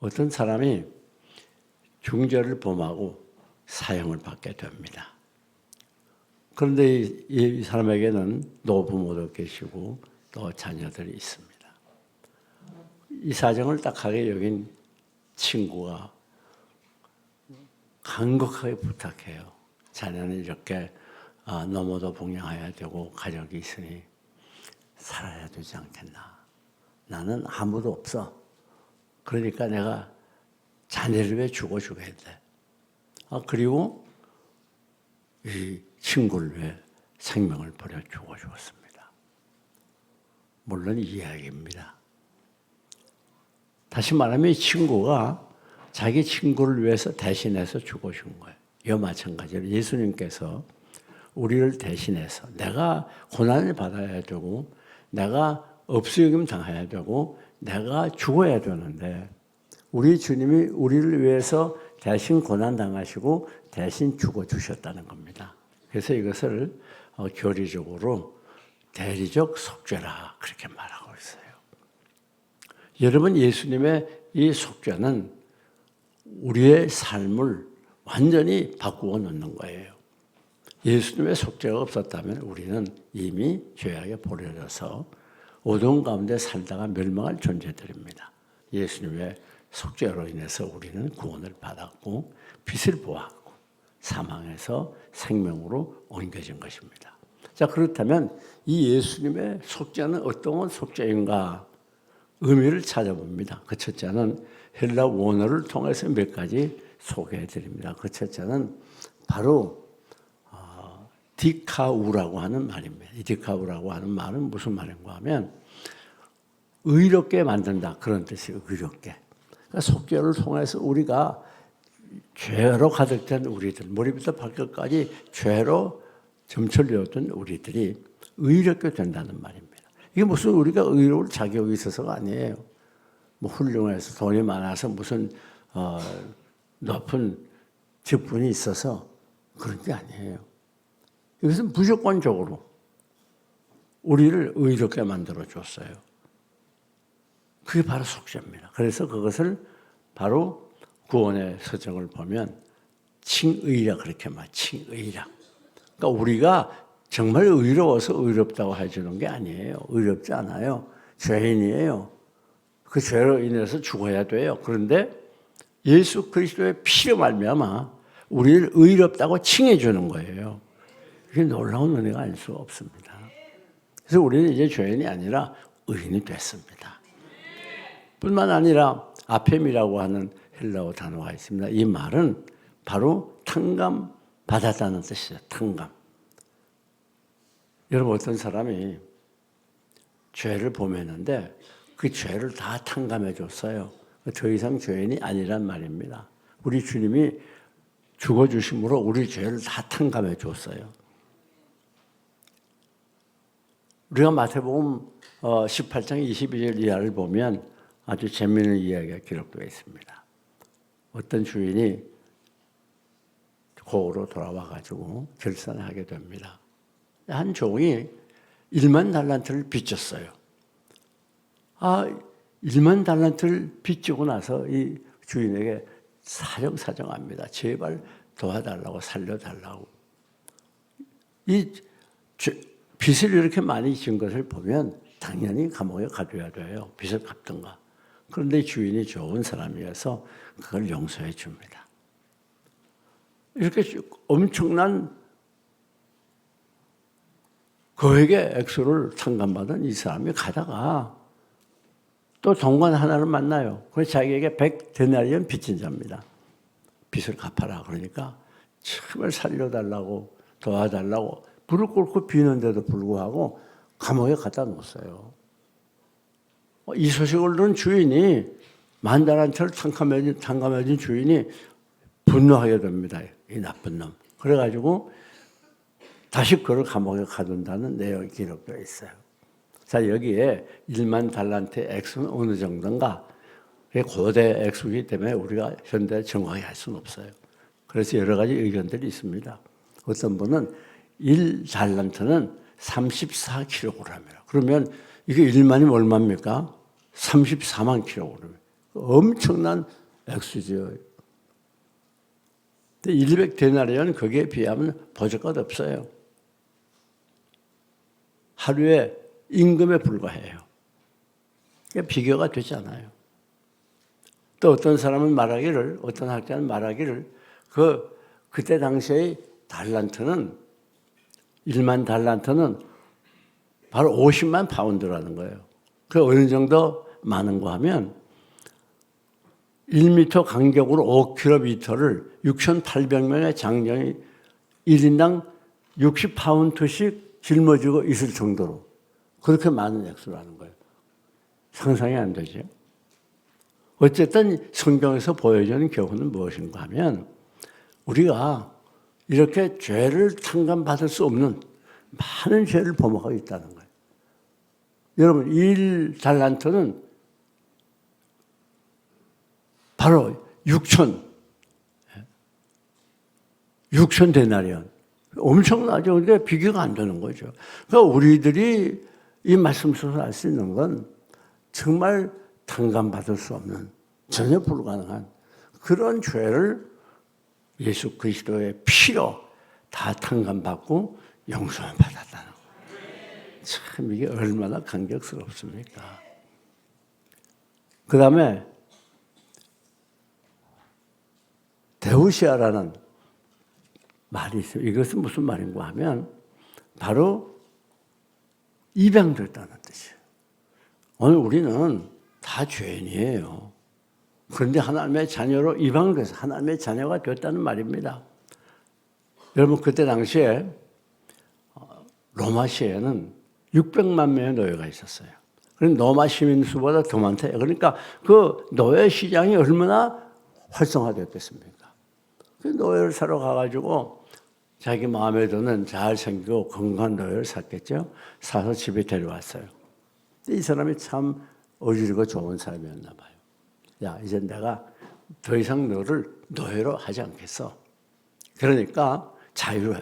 어떤 사람이 중죄를 범하고 사형을 받게 됩니다. 그런데 이 사람에게는 노부모도 계시고 또 자녀들이 있습니다. 이 사정을 딱하게 여긴 친구가 간곡하게 부탁해요. 자네는 이렇게 너무도 봉양해야 되고 가족이 있으니 살아야 되지 않겠나. 나는 아무도 없어. 그러니까 내가 자네를 왜 죽어줘야 돼. 그리고 이 친구를 위해 생명을 버려 죽어주었습니다. 물론 이야기입니다. 다시 말하면 이 친구가 자기 친구를 위해서 대신해서 죽어준 거예요. 이와 마찬가지로 예수님께서 우리를 대신해서 내가 고난을 받아야 되고 내가 업수여김 당해야 되고 내가 죽어야 되는데 우리 주님이 우리를 위해서 대신 고난 당하시고 대신 죽어주셨다는 겁니다. 그래서 이것을 교리적으로 대리적 속죄라 그렇게 말하고 있어요. 여러분, 예수님의 이 속죄는 우리의 삶을 완전히 바꾸어 놓는 거예요. 예수님의 속죄가 없었다면 우리는 이미 죄악에 버려져서 어두운 가운데 살다가 멸망할 존재들입니다. 예수님의 속죄로 인해서 우리는 구원을 받았고 빛을 보았고 사망에서 생명으로 옮겨진 것입니다. 자, 그렇다면 이 예수님의 속죄는 어떤 속죄인가? 의미를 찾아봅니다. 그 첫째는 헬라 원어를 통해서 몇 가지 소개해 드립니다. 그 첫째는 바로 디카우라고 하는 말입니다. 이 디카우라고 하는 말은 무슨 말인가 하면 의롭게 만든다 그런 뜻이에요. 의롭게. 그러니까 속죄를 통해서 우리가 죄로 가득된 우리들, 머리부터 발끝까지 죄로 점철되었던 우리들이 의롭게 된다는 말입니다. 이게 무슨 우리가 의로울 자격이 있어서가 아니에요. 뭐 훌륭해서 돈이 많아서 무슨 높은 직분이 있어서 그런 게 아니에요. 이것은 무조건적으로 우리를 의롭게 만들어 줬어요. 그게 바로 속죄입니다. 그래서 그것을 바로 구원의 서적을 보면 칭의라 그렇게 말, 칭의라. 그러니까 우리가 정말 의로워서 의롭다고 해주는 게 아니에요. 의롭지 않아요. 죄인이에요. 그 죄로 인해서 죽어야 돼요. 그런데 예수 그리스도의 피로 말미암아 우리를 의롭다고 칭해 주는 거예요. 그게 놀라운 은혜가 아닐 수가 없습니다. 그래서 우리는 이제 죄인이 아니라 의인이 됐습니다. 뿐만 아니라 아페미라고 하는 헬라어 단어가 있습니다. 이 말은 바로 탕감 받았다는 뜻이죠. 탕감. 여러분, 어떤 사람이 죄를 범했는데 그 죄를 다 탕감해 줬어요. 더 이상 죄인이 아니란 말입니다. 우리 주님이 죽어주심으로 우리 죄를 다 탕감해 줬어요. 우리가 마태복음 18장 22절 이하를 보면 아주 재미있는 이야기가 기록되어 있습니다. 어떤 주인이 고으로 돌아와가지고 결산을 하게 됩니다. 한 종이 1만 달란트를 빚졌어요. 1만 달란트를 빚지고 나서 이 주인에게 사정합니다. 제발 도와달라고 살려달라고. 이 빚을 이렇게 많이 진 것을 보면 당연히 감옥에 가둬야 돼요. 빚을 갚든가. 그런데 주인이 좋은 사람이어서 그걸 용서해 줍니다. 이렇게 엄청난 거액의 액수를 탕감받은 이 사람이 가다가 또 종관 하나를 만나요. 그래서 자기에게 100데나리온 빚진 자입니다. 빚을 갚아라. 그러니까 정말 살려달라고 도와달라고 불을 끓고 비는데도 불구하고 감옥에 갖다 놓았어요. 이 소식을 들은 주인이 10,000달란트를 탕감해준 주인이 분노하게 됩니다. 이 나쁜 놈. 그래가지고 다시 그를 감옥에 가둔다는 내용이 기록되어 있어요. 자, 여기에 1만 달란트의 액수는 어느 정도인가? 고대 액수이기 때문에 우리가 현대 정확히 할 수는 없어요. 그래서 여러 가지 의견들이 있습니다. 어떤 분은 1달란트는 34kg이에요. 그러면 이게 1만이면 얼마입니까? 34만 kg. 엄청난 액수죠. 100데나리온 거기에 비하면 보잘것 없어요. 하루에 임금에 불과해요. 그러니까 비교가 되지 않아요. 또 어떤 사람은 말하기를, 어떤 학자는 말하기를 그때 당시의 달란트는 1만 달란트는 바로 50만 파운드라는 거예요. 그 어느 정도 많은가 하면 1m 간격으로 5km를 6,800명의 장정이 1인당 60파운드씩 짊어지고 있을 정도로 그렇게 많은 액수라는 거예요. 상상이 안 되죠. 어쨌든 성경에서 보여주는 교훈은 무엇인가 하면 우리가 이렇게 죄를 탕감받을 수 없는 많은 죄를 범하고 있다는 거예요. 여러분 1달란트는 바로 6,000데나리온. 엄청나죠. 근데 비교가 안 되는 거죠. 그러니까 우리들이 이 말씀 속에서 알 수 있는 건 정말 탕감받을 수 없는 전혀 불가능한 그런 죄를 예수 그리스도의 피로 다 탕감받고 용서만 받았다는 거예요. 참 이게 얼마나 감격스럽습니까? 그 다음에 데우시아라는 말이 있어요. 이것은 무슨 말인가 하면 바로 입양됐다는 뜻이에요. 오늘 우리는 다 죄인이에요. 그런데 하나님의 자녀로 입양돼서 하나님의 자녀가 됐다는 말입니다. 여러분 그때 당시에 로마시에는 600만 명의 노예가 있었어요. 그런데 로마 시민 수보다 더 많대요. 그러니까 그 노예 시장이 얼마나 활성화됐겠습니까? 그 노예를 사러 가가지고 자기 마음에 드는 잘생기고 건강한 노예를 샀겠죠. 사서 집에 데려왔어요. 이 사람이 참 어지르고 좋은 사람이었나 봐요. 야, 이제 내가 더 이상 너를 노예로 하지 않겠어. 그러니까 자유로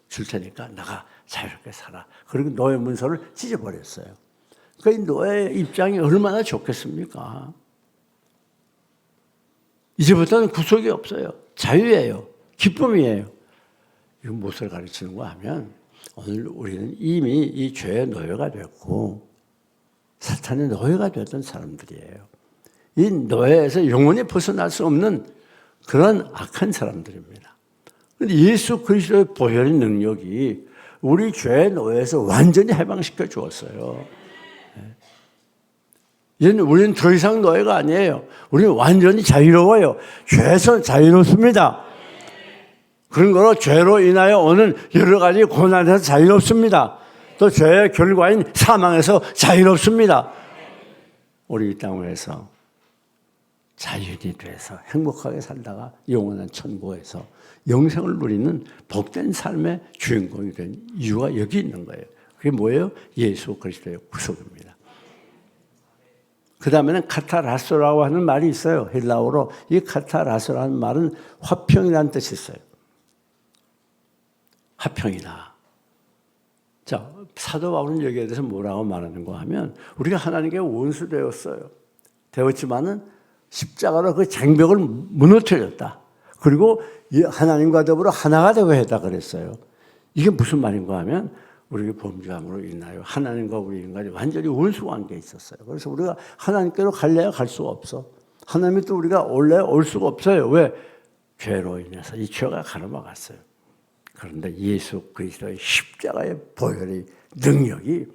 줄 테니까 나가 자유롭게 살아. 그리고 노예 문서를 찢어버렸어요. 그 노예 입장이 얼마나 좋겠습니까? 이제부터는 구속이 없어요. 자유예요. 기쁨이에요. 이건 무엇을 가르치는가 하면 오늘 우리는 이미 이 죄의 노예가 됐고 사탄의 노예가 됐던 사람들이에요. 이 노예에서 영원히 벗어날 수 없는 그런 악한 사람들입니다. 그런데 예수 그리스도의 보혈의 능력이 우리 죄의 노예에서 완전히 해방시켜 주었어요. 이제는 우리는 더 이상 노예가 아니에요. 우리는 완전히 자유로워요. 죄에서 자유롭습니다. 그런 거로 죄로 인하여 오는 여러 가지 고난에서 자유롭습니다. 또 죄의 결과인 사망에서 자유롭습니다. 우리 이 땅에서 자유인이 돼서 행복하게 살다가 영원한 천국에서 영생을 누리는 복된 삶의 주인공이 된 이유가 여기 있는 거예요. 그게 뭐예요? 예수 그리스도의 구속입니다. 그 다음에는 카타라소라고 하는 말이 있어요. 헬라어로. 이 카타라소라는 말은 화평이라는 뜻이 있어요. 화평이다. 자, 사도 바울은 여기에 대해서 뭐라고 말하는가 하면 우리가 하나님께 원수 되었어요. 되었지만은 십자가로 그 장벽을 무너뜨렸다. 그리고 하나님과 더불어 하나가 되고 했다 그랬어요. 이게 무슨 말인가 하면 우리가 범죄함으로 인하여 하나님과 우리 인간이 완전히 원수 관계에 있었어요. 그래서 우리가 하나님께로 갈래야 갈 수가 없어. 하나님이 또 우리가 올래야 올 수가 없어요. 왜? 죄로 인해서 이 죄가 가로막았어요. 그런데 예수 그리스도의 십자가의 보혈의 능력이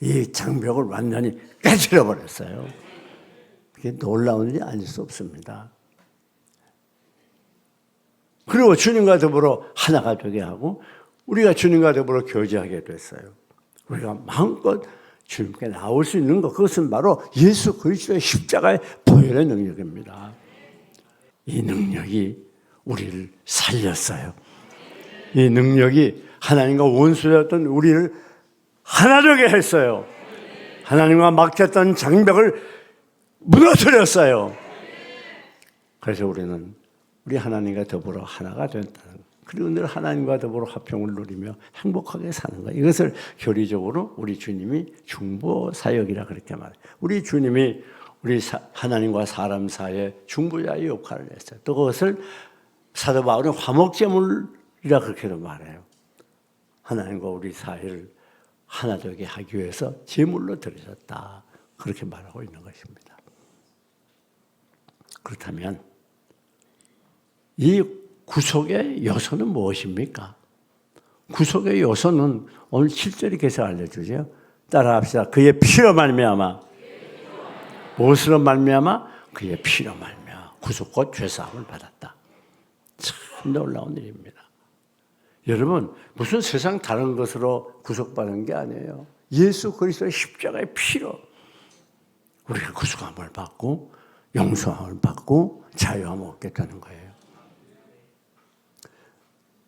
이 장벽을 완전히 깨뜨려 버렸어요. 그게 놀라운 일이 아닐 수 없습니다. 그리고 주님과 더불어 하나가 되게 하고 우리가 주님과 더불어 교제하게 됐어요. 우리가 마음껏 주님께 나올 수 있는 것, 그것은 바로 예수 그리스도의 십자가의 보혈의 능력입니다. 이 능력이 우리를 살렸어요. 이 능력이 하나님과 원수였던 우리를 하나 되게 했어요. 하나님과 막혔던 장벽을 무너뜨렸어요. 그래서 우리는 우리 하나님과 더불어 하나가 된다는 거예요. 그리고 늘 하나님과 더불어 화평을 누리며 행복하게 사는 거예요. 이것을 교리적으로 우리 주님이 중보사역이라 그렇게 말해요. 우리 주님이 우리 하나님과 사람 사이에 중보자의 역할을 했어요. 또 그것을 사도 바울은 화목제물이라 그렇게도 말해요. 하나님과 우리 사이를 하나 되게 하기 위해서 제물로 드려졌다. 그렇게 말하고 있는 것입니다. 그렇다면 이 구속의 요소는 무엇입니까? 구속의 요소는 오늘 7절이 계속 알려주죠. 따라합시다. 그의 피로 말미암아. 무엇으로 말미암아? 그의 피로 말미암아. 구속 곧 죄사함을 받았다. 참 놀라운 일입니다. 여러분, 무슨 세상 다른 것으로 구속받은 게 아니에요. 예수 그리스도의 십자가의 피로 우리가 구속함을 받고 용서함을 받고 자유함을 얻게 되는 거예요.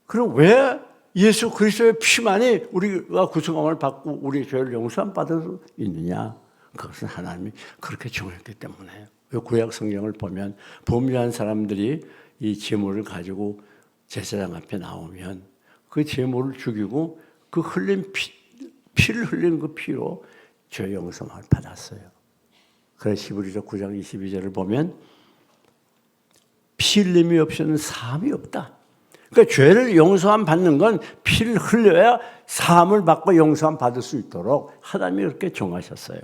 그럼 왜 예수 그리스도의 피만이 우리가 구속함을 받고 우리 죄를 용서함 받을 수 있느냐? 그것은 하나님이 그렇게 정했기 때문에. 구약 성경을 보면 범죄한 사람들이 이 제물을 가지고 제사장 앞에 나오면 그 제물을 죽이고 그 흘린 피를 흘린 그 피로 죄 용서함을 받았어요. 그래서 히브리서 9장 22절을 보면 피 흘림이 없이는 사함이 없다. 그러니까 죄를 용서함 받는 건 피를 흘려야 사함을 받고 용서함 받을 수 있도록 하나님이 그렇게 정하셨어요.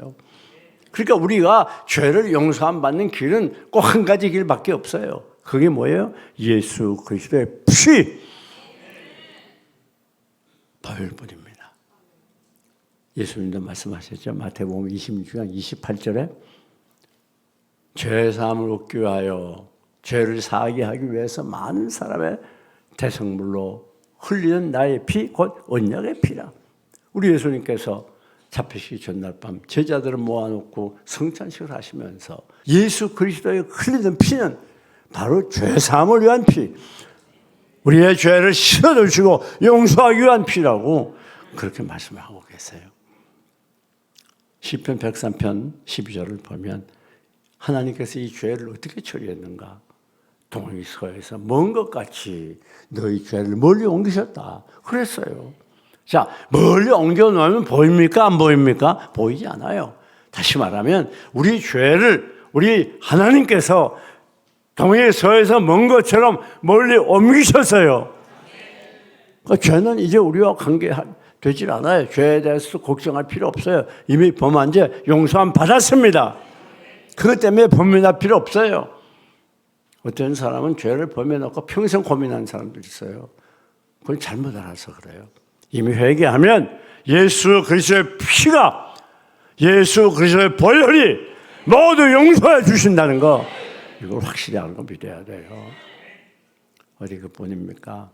그러니까 우리가 죄를 용서함 받는 길은 꼭 한 가지 길밖에 없어요. 그게 뭐예요? 예수 그리스도의 피. 바울뿐입니다. 예수님도 말씀하셨죠. 마태복음 26장 28절에 죄사함을 얻기 위하여 죄를 사하게 하기 위해서 많은 사람의 대성물로 흘리는 나의 피, 곧 언약의 피라. 우리 예수님께서 잡히시기 전날 밤 제자들을 모아놓고 성찬식을 하시면서 예수 그리스도의 흘리는 피는 바로 죄사함을 위한 피, 우리의 죄를 씻어주시고 용서하기 위한 피라고 그렇게 말씀하고 계세요. 시편 103편 12절을 보면 하나님께서 이 죄를 어떻게 처리했는가? 동서에서 먼 것 같이 너희 죄를 멀리 옮기셨다. 그랬어요. 자, 멀리 옮겨놓으면 보입니까? 안 보입니까? 보이지 않아요. 다시 말하면 우리 죄를 우리 하나님께서 동해서에서 먼 것처럼 멀리 옮기셨어요. 그러니까 죄는 이제 우리와 관계되질 않아요. 죄에 대해서 걱정할 필요 없어요. 이미 범한 죄 용서함 받았습니다. 그것 때문에 범인할 필요 없어요. 어떤 사람은 죄를 범해놓고 평생 고민하는 사람들이 있어요. 그건 잘못 알아서 그래요. 이미 회개하면 예수 그리스도의 피가, 예수 그리스도의 보혈이 모두 용서해 주신다는 거, 이걸 확실히 알고 믿어야 돼요. 어디 그뿐입니까?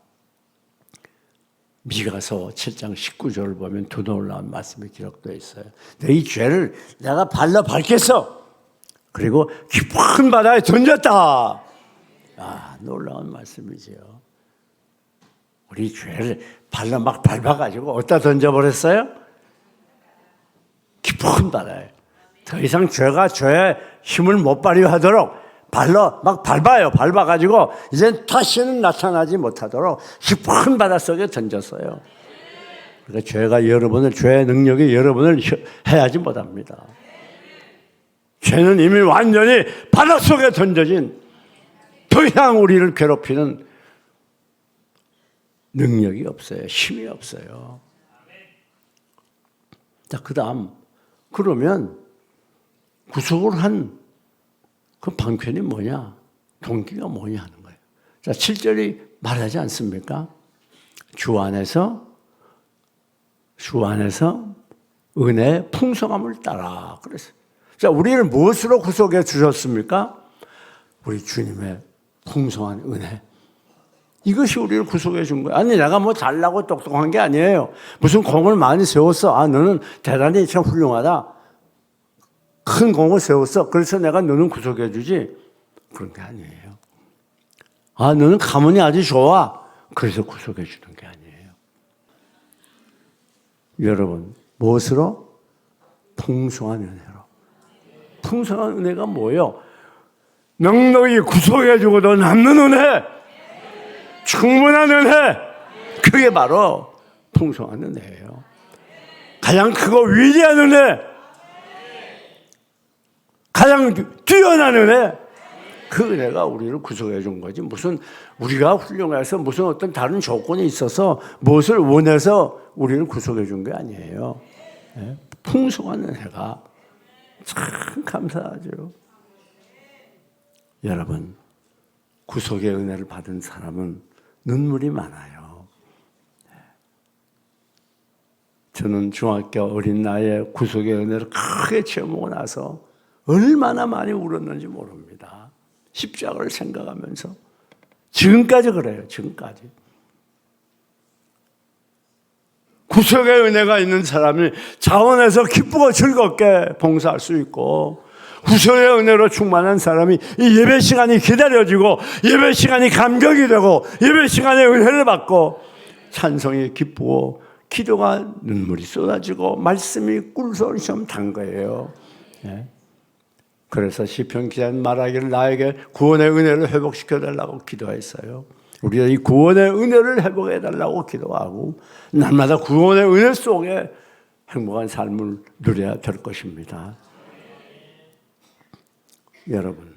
미가서 7장 19절을 보면 두 놀라운 말씀이 기록되어 있어요. 너희 죄를 내가 발로 밟겠어. 그리고 깊은 바다에 던졌다. 아, 놀라운 말씀이지요. 우리 죄를 발로 막 밟아가지고 어디다 던져버렸어요? 깊은 바다에. 더 이상 죄가 죄의 힘을 못 발휘하도록 발로 막 밟아요. 밟아가지고 이젠 다시는 나타나지 못하도록 깊은 바다 속에 던졌어요. 그러니까 죄가 여러분을, 죄의 능력이 여러분을 해하지 못합니다. 죄는 이미 완전히 바다 속에 던져진, 더 이상 우리를 괴롭히는 능력이 없어요. 힘이 없어요. 자, 그 다음, 그러면 구속을 한 그 방편이 뭐냐? 동기가 뭐냐 하는 거예요. 자, 7절이 말하지 않습니까? 주 안에서 은혜의 풍성함을 따라. 그랬어요. 자, 우리를 무엇으로 구속해 주셨습니까? 우리 주님의 풍성한 은혜. 이것이 우리를 구속해 준 거예요. 아니, 내가 뭐 잘나고 똑똑한 게 아니에요. 무슨 공을 많이 세웠어. 아, 너는 대단히 참 훌륭하다. 큰 공을 세웠어. 그래서 내가 너는 구속해 주지. 그런 게 아니에요. 아, 너는 가문이 아주 좋아. 그래서 구속해 주는 게 아니에요. 여러분, 무엇으로? 풍성한 은혜로. 풍성한 은혜가 뭐예요? 넉넉히 구속해 주고도 남는 은혜. 충분한 은혜, 그게 바로 풍성한 은혜예요. 가장 크고 위대한 은혜, 가장 뛰어난 은혜, 그 은혜가 우리를 구속해 준 거지. 무슨 우리가 훌륭해서 무슨 어떤 다른 조건이 있어서 무엇을 원해서 우리를 구속해 준 게 아니에요. 풍성한 은혜가 참 감사하죠. 여러분, 구속의 은혜를 받은 사람은 눈물이 많아요. 저는 중학교 어린 나이에 구속의 은혜를 크게 체험하고 나서 얼마나 많이 울었는지 모릅니다. 십자가를 생각하면서. 지금까지 그래요. 지금까지. 구속의 은혜가 있는 사람이 자원해서 기쁘고 즐겁게 봉사할 수 있고, 구속의 은혜로 충만한 사람이 이 예배 시간이 기다려지고, 예배 시간이 감격이 되고, 예배 시간에 은혜를 받고, 찬송이 기쁘고, 기도가 눈물이 쏟아지고, 말씀이 꿀소리처럼 단 거예요. 그래서 시편 기자는 말하기를 나에게 구원의 은혜를 회복시켜달라고 기도했어요. 우리가 이 구원의 은혜를 회복해달라고 기도하고 날마다 구원의 은혜 속에 행복한 삶을 누려야 될 것입니다. 여러분,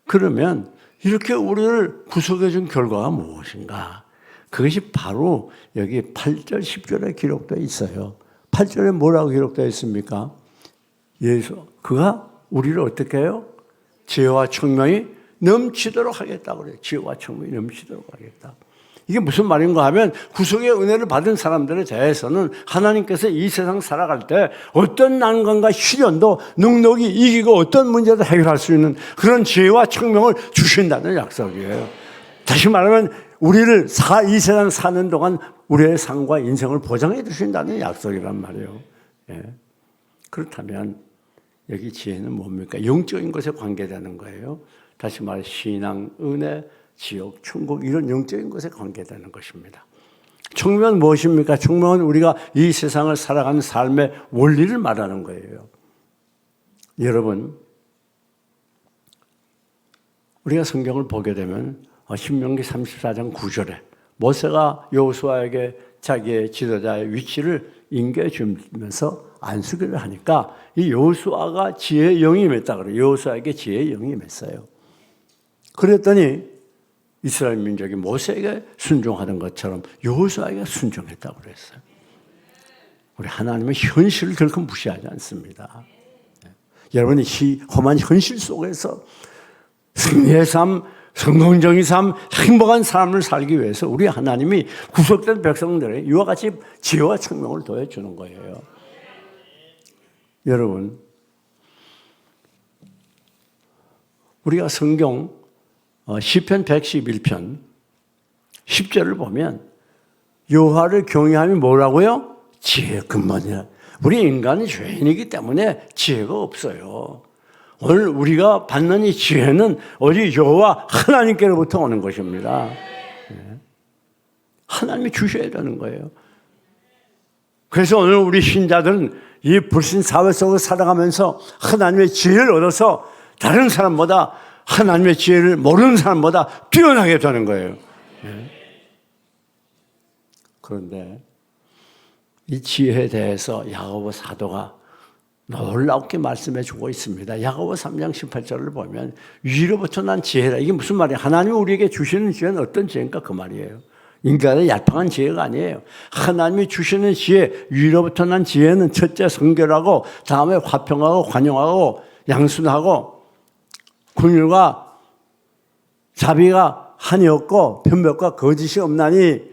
그러면 이렇게 우리를 구속해 준 결과가 무엇인가? 그것이 바로 여기 8절, 10절에 기록되어 있어요. 8절에 뭐라고 기록되어 있습니까? 그가 우리를 어떻게 해요? 지혜와 청명이 넘치도록 하겠다고 그래요. 지혜와 청명이 넘치도록 하겠다. 이게 무슨 말인가 하면 구속의 은혜를 받은 사람들에 대해서는 하나님께서 이 세상 살아갈 때 어떤 난관과 시련도 넉넉히 이기고 어떤 문제도 해결할 수 있는 그런 지혜와 청명을 주신다는 약속이에요. 다시 말하면 우리를 이 세상 사는 동안 우리의 삶과 인생을 보장해 주신다는 약속이란 말이에요. 그렇다면 여기 지혜는 뭡니까? 영적인 것에 관계되는 거예요. 다시 말해 신앙, 은혜, 지옥, 천국 이런 영적인 것에 관계되는 것입니다. 청명은 무엇입니까? 청명은 우리가 이 세상을 살아가는 삶의 원리를 말하는 거예요. 여러분, 우리가 성경을 보게 되면 신명기 34장 9절에 모세가 여호수아에게 자기의 지도자의 위치를 인계해주면서 안수기를 하니까 이 여호수아가 지혜의 영이 임했다 그래요. 여호수아에게 지혜의 영이 임했어요. 그랬더니 이스라엘 민족이 모세에게 순종하던 것처럼 여호수아에게 순종했다고 그랬어요. 우리 하나님은 현실을 결코 무시하지 않습니다. 여러분이 험한 현실 속에서 승리의 삶, 성공적인 삶, 행복한 삶을 살기 위해서 우리 하나님이 구속된 백성들의 이와 같이 지혜와 청명을 더해주는 거예요. 여러분, 우리가 성경 시편 111편 10절을 보면 여호와를 경외함이 뭐라고요? 지혜의 근본이야. 우리 인간은 죄인이기 때문에 지혜가 없어요. 오늘 우리가 받는 이 지혜는 오직 여호와 하나님께로부터 오는 것입니다. 하나님이 주셔야 되는 거예요. 그래서 오늘 우리 신자들은 이 불신 사회 속을 살아가면서 하나님의 지혜를 얻어서 다른 사람보다 하나님의 지혜를 모르는 사람보다 뛰어나게 되는 거예요. 그런데 이 지혜에 대해서 야고보 사도가 놀랍게 말씀해 주고 있습니다. 야고보 3장 18절을 보면 위로부터 난 지혜라. 이게 무슨 말이에요? 하나님이 우리에게 주시는 지혜는 어떤 지혜인가 그 말이에요. 인간의 얄팍한 지혜가 아니에요. 하나님이 주시는 지혜, 위로부터 난 지혜는 첫째 성결하고 다음에 화평하고 관용하고 양순하고 긍휼과 자비가 한이 없고 편벽과 거짓이 없나니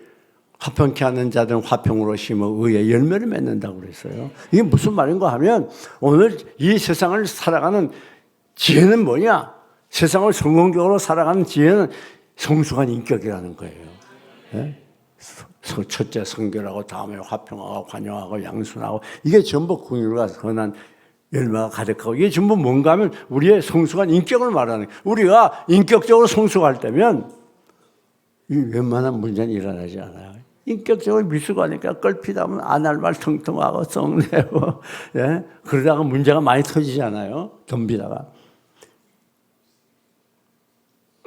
화평케 하는 자들은 화평으로 심어 의의 열매를 맺는다고 그랬어요. 이게 무슨 말인가 하면 오늘 이 세상을 살아가는 지혜는 뭐냐? 세상을 성공적으로 살아가는 지혜는 성숙한 인격이라는 거예요. 첫째 성결하고 다음에 화평하고 관용하고 양순하고 이게 전부 긍휼과 선한 열매가 가득하고 이게 전부 뭔가 하면 우리의 성숙한 인격을 말하는 거예요. 우리가 인격적으로 성숙할 때면 이 웬만한 문제는 일어나지 않아요. 인격적으로 미숙하니까 껄핏하면 안 할 말 텅텅하고 썩내고 그러다가 문제가 많이 터지잖아요. 덤비다가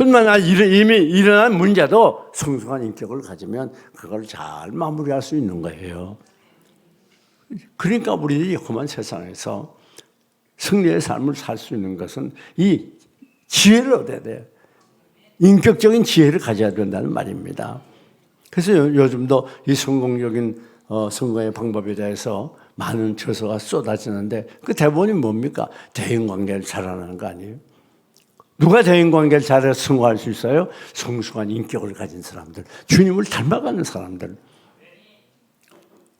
뿐만 아니라 이미 일어난 문제도 성숙한 인격을 가지면 그걸 잘 마무리할 수 있는 거예요. 그러니까 우리들이 험한 세상에서 승리의 삶을 살 수 있는 것은 이 지혜를 얻어야 돼요. 인격적인 지혜를 가져야 된다는 말입니다. 그래서 요즘도 이 성공적인 선거의 방법에 대해서 많은 저서가 쏟아지는데 그 대본이 뭡니까? 대인관계를 잘하는 거 아니에요? 누가 대인관계를 잘해서 승화할 수 있어요? 성숙한 인격을 가진 사람들, 주님을 닮아가는 사람들.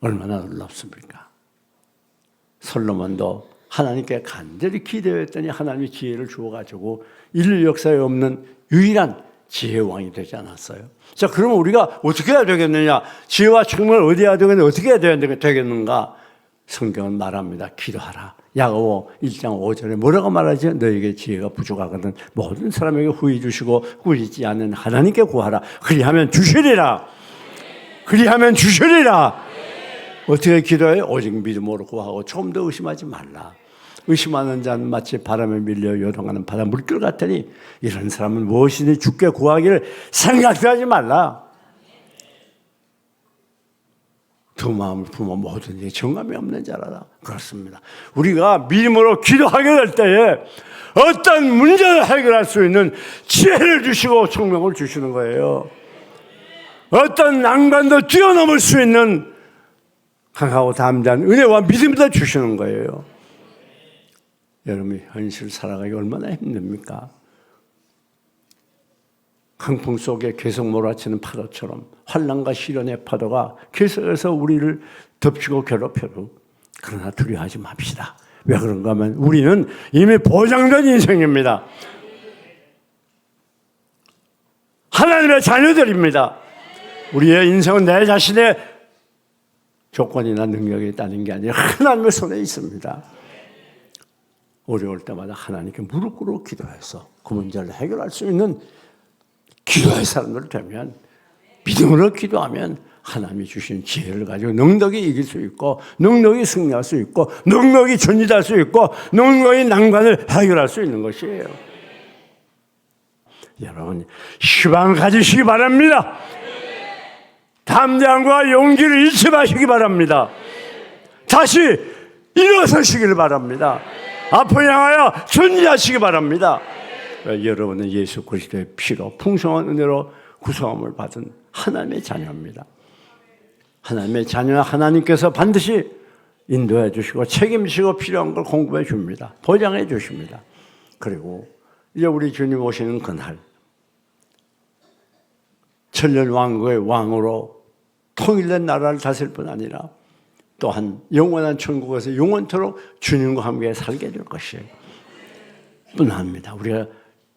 얼마나 놀랍습니까? 솔로몬도 하나님께 간절히 기도했더니 하나님이 지혜를 주어가지고 인류 역사에 없는 유일한 지혜왕이 되지 않았어요? 자, 그러면 우리가 어떻게 해야 되겠느냐? 지혜와 책망을 어디에 해야 되겠는가? 어떻게 해야 되겠는가? 성경은 말합니다. 기도하라. 야고보 1장 5절에 뭐라고 말하죠? 너에게 지혜가 부족하거든 모든 사람에게 후히 주시고 꾸리지 않는 하나님께 구하라. 그리하면 주시리라. 그리하면 주시리라. 어떻게 기도해? 오직 믿음으로 구하고 조금 더 의심하지 말라. 의심하는 자는 마치 바람에 밀려 요동하는 바다 물결 같으니 이런 사람은 무엇이든지 주께 구하기를 생각도 하지 말라. 두 마음을 품어 모든 정함이 없는 자라다. 그렇습니다. 우리가 믿음으로 기도하게 될 때에 어떤 문제를 해결할 수 있는 지혜를 주시고 총명을 주시는 거예요. 어떤 난관도 뛰어넘을 수 있는 강하고 담대한 은혜와 믿음도 주시는 거예요. 여러분이 현실 살아가기 얼마나 힘듭니까? 강풍 속에 계속 몰아치는 파도처럼 환난과 시련의 파도가 계속해서 우리를 덮치고 괴롭혀도 그러나 두려워하지 맙시다. 왜 그런가 하면 우리는 이미 보장된 인생입니다. 하나님의 자녀들입니다. 우리의 인생은 내 자신의 조건이나 능력이 있다는 게 아니라 하나님의 손에 있습니다. 어려울 때마다 하나님께 무릎 꿇고 기도해서 그 문제를 해결할 수 있는 기도의 사람들 되면, 믿음으로 기도하면 하나님이 주신 지혜를 가지고 넉넉히 이길 수 있고 넉넉히 승리할 수 있고 넉넉히 전진할 수 있고 넉넉히 난관을 해결할 수 있는 것이에요. 여러분 희망 가지시기 바랍니다. 담대함과 용기를 잃지 마시기 바랍니다. 다시 일어서시기를 바랍니다. 앞을 향하여 전진하시기 바랍니다. 여러분은 예수 그리스도의 피로 풍성한 은혜로 구속함을 받은 하나님의 자녀입니다. 하나님의 자녀 하나님께서 반드시 인도해 주시고 책임지고 필요한 걸 공급해 줍니다. 보장해 주십니다. 그리고 이제 우리 주님 오시는 그날 천년 왕국의 왕으로 통일된 나라를 다스릴 뿐 아니라 또한 영원한 천국에서 영원토록 주님과 함께 살게 될 것이에요. 뿐합니다. 우리가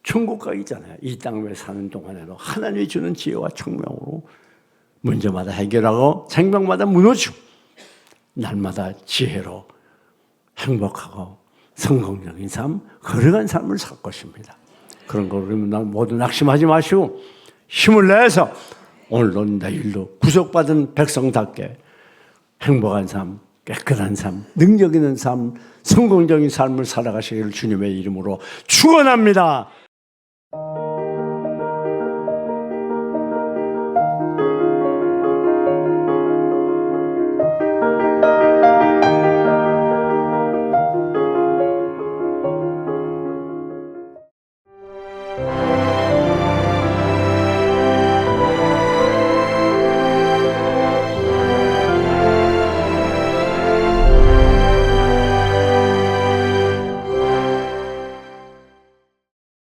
천국 가기잖아요. 이 땅에 사는 동안에도 하나님이 주는 지혜와 청명으로 문제마다 해결하고 생명마다 무너지고 날마다 지혜로 행복하고 성공적인 삶, 거룩한 삶을 살 것입니다. 그런 걸 우리는 모두 낙심하지 마시고 힘을 내서 오늘도 내일도 구속받은 백성답게 행복한 삶, 깨끗한 삶, 능력 있는 삶, 성공적인 삶을 살아가시기를 주님의 이름으로 축원합니다.